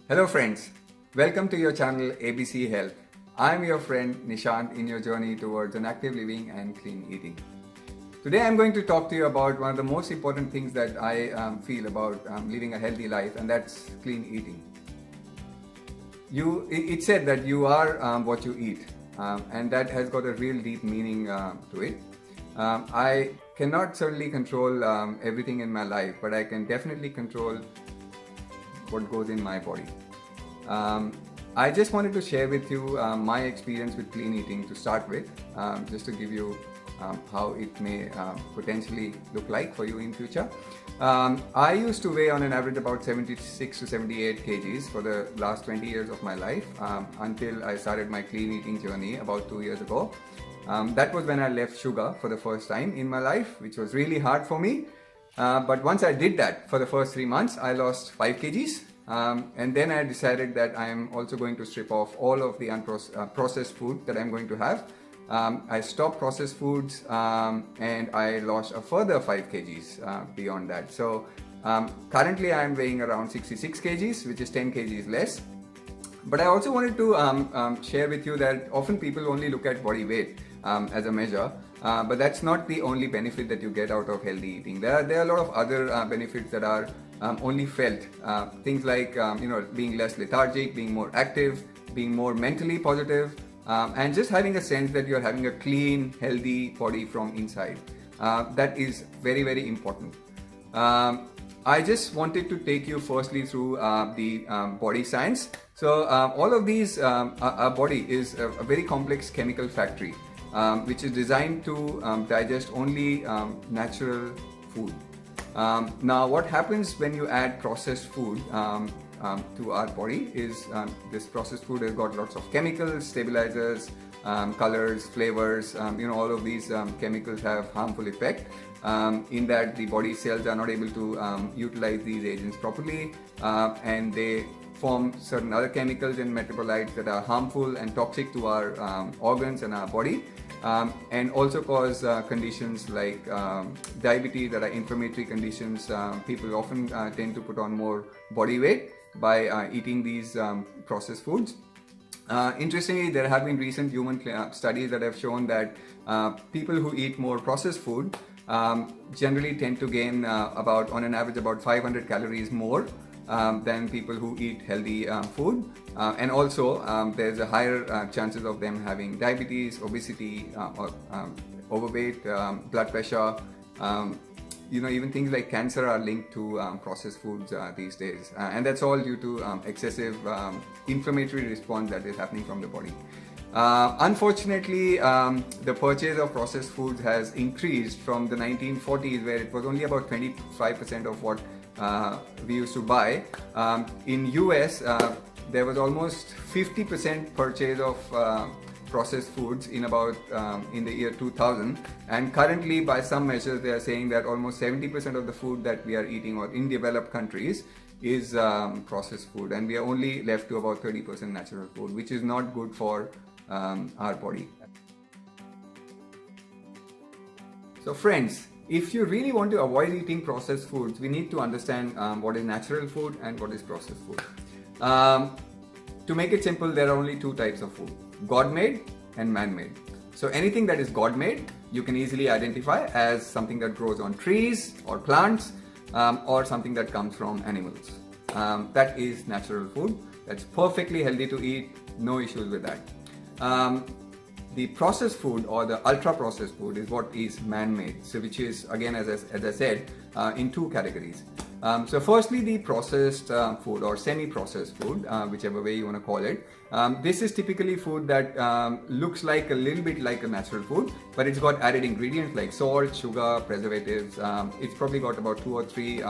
Hello friends, welcome to your channel ABC Health. I'm your friend Nishant in your journey towards an active living and clean eating. Today I'm going to talk to you about one of the most important things that I feel about living a healthy life, and that's clean eating. It's said that you are what you eat, and that has got a real deep meaning to it. I cannot certainly control everything in my life, but I can definitely control what goes in my body. I just wanted to share with you my experience with clean eating to start with, just to give you how it may potentially look like for you in future. I used to weigh on an average about 76 to 78 kgs for the last 20 years of my life, until I started my clean eating journey about 2 years ago. That was when I left sugar for the first time in my life, which was really hard for me. But once I did that for the first 3 months, I lost 5 kgs. And then I decided that I am also going to strip off all of the processed food that I'm going to have. I stopped processed foods and I lost a further 5 kgs beyond that. So currently I'm weighing around 66 kgs, which is 10 kgs less. But I also wanted to share with you that often people only look at body weight as a measure. But that's not the only benefit that you get out of healthy eating. There are a lot of other benefits that are only felt. Things like being less lethargic, being more active, being more mentally positive, and just having a sense that you're having a clean, healthy body from inside. That is very, very important. I just wanted to take you firstly through the body science. So all of these, our body is a very complex chemical factory, which is designed to digest only natural food. Now what happens when you add processed food to our body is this processed food has got lots of chemicals, stabilizers, colors, flavors, all of these chemicals have harmful effect in that the body cells are not able to utilize these agents properly, and they form certain other chemicals and metabolites that are harmful and toxic to our organs and our body, and also cause conditions like diabetes, that are inflammatory conditions. People often tend to put on more body weight by eating these processed foods. Interestingly, there have been recent human studies that have shown that people who eat more processed food generally tend to gain about, on an average, about 500 calories more than people who eat healthy food, and also there's a higher chances of them having diabetes, obesity, or overweight, blood pressure. Even things like cancer are linked to processed foods these days, and that's all due to excessive inflammatory response that is happening from the body. Unfortunately, the purchase of processed foods has increased from the 1940s, where it was only about 25% of what we used to buy. In US, there was almost 50% purchase of processed foods in the year 2000, and currently by some measures they are saying that almost 70% of the food that we are eating or in developed countries is processed food, and we are only left to about 30% natural food, which is not good for our body. So friends, if you really want to avoid eating processed foods, we need to understand what is natural food and what is processed food. To make it simple, there are only two types of food: God-made and man-made. So anything that is God-made, you can easily identify as something that grows on trees or plants, or something that comes from animals. That is natural food. That's perfectly healthy to eat, no issues with that. The processed food or the ultra-processed food is what is man-made, so which is, again, as I said, in two categories. So firstly, the processed food or semi-processed food, whichever way you want to call it. This is typically food that looks like a little bit like a natural food, but it's got added ingredients like salt, sugar, preservatives. It's probably got about 2 or 3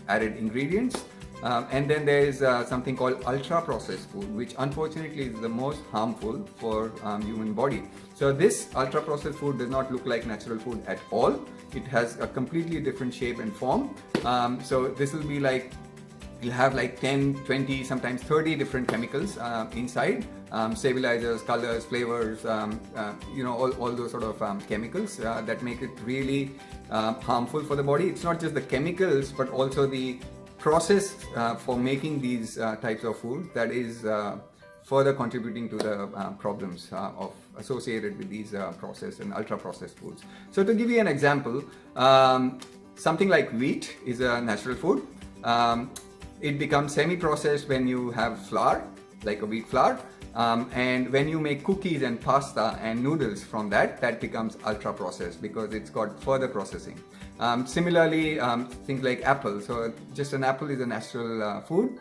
added ingredients. And then there is something called ultra-processed food, which unfortunately is the most harmful for human body. So this ultra-processed food does not look like natural food at all. It has a completely different shape and form. So this will be like, you'll have like 10, 20, sometimes 30 different chemicals inside. Stabilizers, colors, flavors, all those sort of chemicals that make it really harmful for the body. It's not just the chemicals, but also the process for making these types of food that is further contributing to the problems associated with these processed and ultra processed foods. So to give you an example, something like wheat is a natural food. It becomes semi-processed when you have flour, like a wheat flour. And when you make cookies and pasta and noodles from that, that becomes ultra processed because it's got further processing. Similarly, things like apple. So just an apple is a natural food.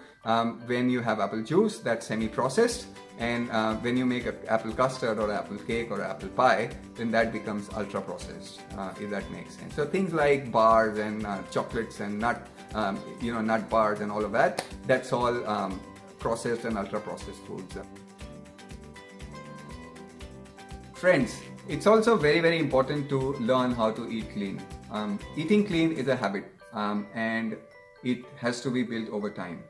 When you have apple juice, that's semi-processed. And when you make an apple custard or apple cake or apple pie, then that becomes ultra processed, if that makes sense. So things like bars and chocolates and nut bars and all of that, that's all processed and ultra processed foods. Friends, it's also very, very important to learn how to eat clean. Eating clean is a habit, and it has to be built over time.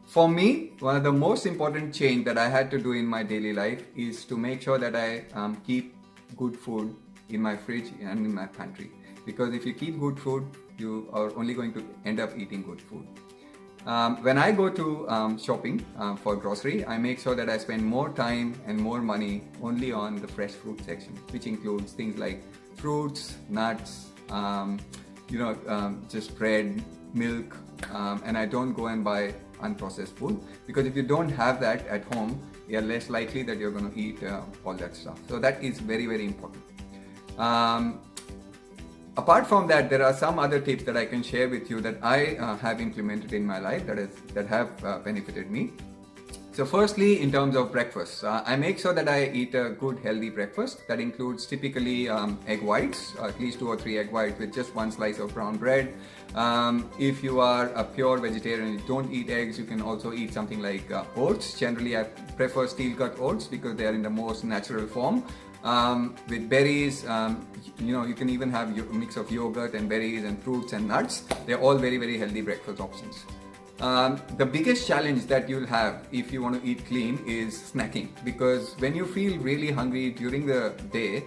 For me, one of the most important change that I had to do in my daily life is to make sure that I keep good food in my fridge and in my pantry. Because if you keep good food, you are only going to end up eating good food. When I go to shopping for grocery, I make sure that I spend more time and more money only on the fresh fruit section, which includes things like fruits, nuts, just bread, milk, and I don't go and buy unprocessed food, because if you don't have that at home, you're less likely that you're going to eat all that stuff. So that is very, very important. Apart from that, there are some other tips that I can share with you that I have implemented in my life that have benefited me. So firstly, in terms of breakfast, I make sure that I eat a good healthy breakfast. That includes typically egg whites, at least 2 or 3 egg whites with just 1 slice of brown bread. If you are a pure vegetarian and you don't eat eggs, you can also eat something like oats. Generally, I prefer steel cut oats because they are in the most natural form. With berries, you can even have a mix of yogurt and berries and fruits and nuts. They're all very, very healthy breakfast options. The biggest challenge that you'll have if you want to eat clean is snacking, because when you feel really hungry during the day,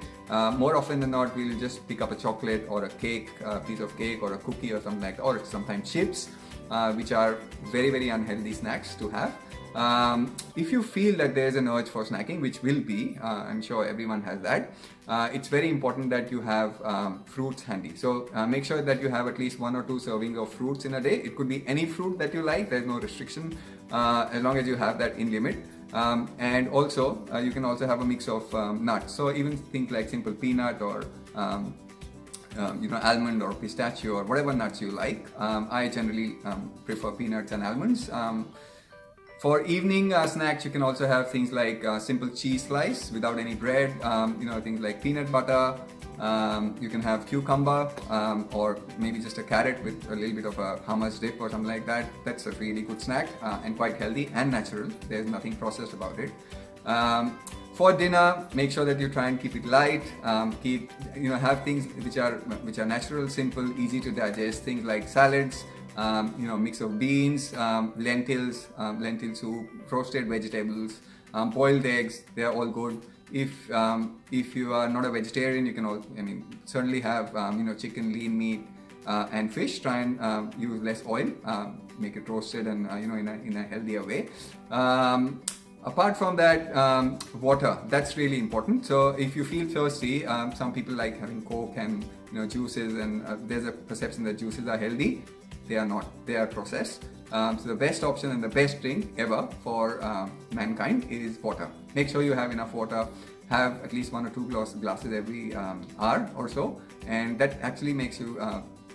more often than not, we'll just pick up a chocolate or a cake, a piece of cake or a cookie or something like that, or sometimes chips, which are very, very unhealthy snacks to have. If you feel that there's an urge for snacking, which will be, I'm sure everyone has that, it's very important that you have fruits handy. So make sure that you have at least 1 or 2 servings of fruits in a day. It could be any fruit that you like, there's no restriction, as long as you have that in limit. And also, you can also have a mix of nuts. So even things like simple peanut or almond or pistachio or whatever nuts you like. I generally prefer peanuts and almonds. For evening snacks, you can also have things like simple cheese slice without any bread, things like peanut butter. You can have cucumber or maybe just a carrot with a little bit of a hummus dip or something like that. That's a really good snack and quite healthy and natural. There's nothing processed about it. For dinner, make sure that you try and keep it light. Have things which are natural, simple, easy to digest. Things like salads. Mix of beans, lentils, lentil soup, roasted vegetables, boiled eggs, they are all good. If you are not a vegetarian, you can certainly have chicken, lean meat, and fish. Try and use less oil, make it roasted and in a healthier way. Apart from that, water, that's really important. So if you feel thirsty, some people like having Coke and juices, and there's a perception that juices are healthy. They are not, they are processed. So the best option and the best drink ever for mankind is water. Make sure you have enough water, have at least 1 or 2 glasses every hour or so, and that actually makes you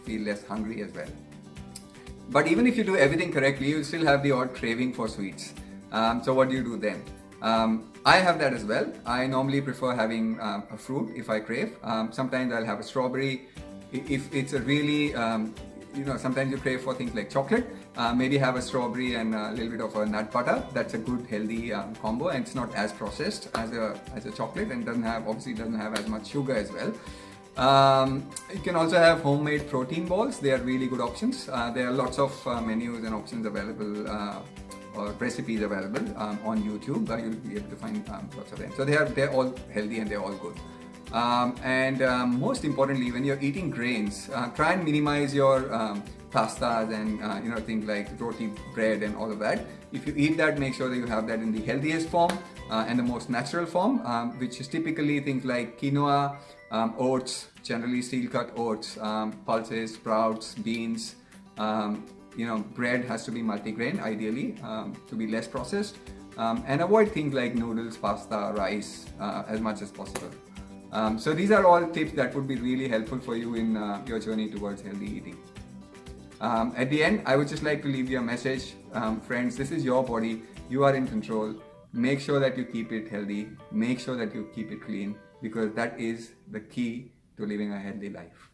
feel less hungry as well. But even if you do everything correctly, you still have the odd craving for sweets. So what do you do then? I have that as well. I normally prefer having a fruit if I crave. Sometimes I'll have a strawberry. If it's a really sometimes you crave for things like chocolate, maybe have a strawberry and a little bit of a nut butter. That's a good healthy combo, and it's not as processed as a chocolate, and doesn't have as much sugar as well. You can also have homemade protein balls. They are really good options. There are lots of menus and options available, or recipes available on YouTube. You'll be able to find lots of them. So they're all healthy and they're all good. Most importantly, when you're eating grains, try and minimize your pastas and things like roti bread and all of that. If you eat that, make sure that you have that in the healthiest form and the most natural form, which is typically things like quinoa, oats, generally steel cut oats, pulses, sprouts, beans. Bread has to be multigrain ideally to be less processed, and avoid things like noodles, pasta, rice as much as possible. So these are all tips that would be really helpful for you in your journey towards healthy eating. At the end, I would just like to leave you a message. Friends, this is your body. You are in control. Make sure that you keep it healthy. Make sure that you keep it clean, because that is the key to living a healthy life.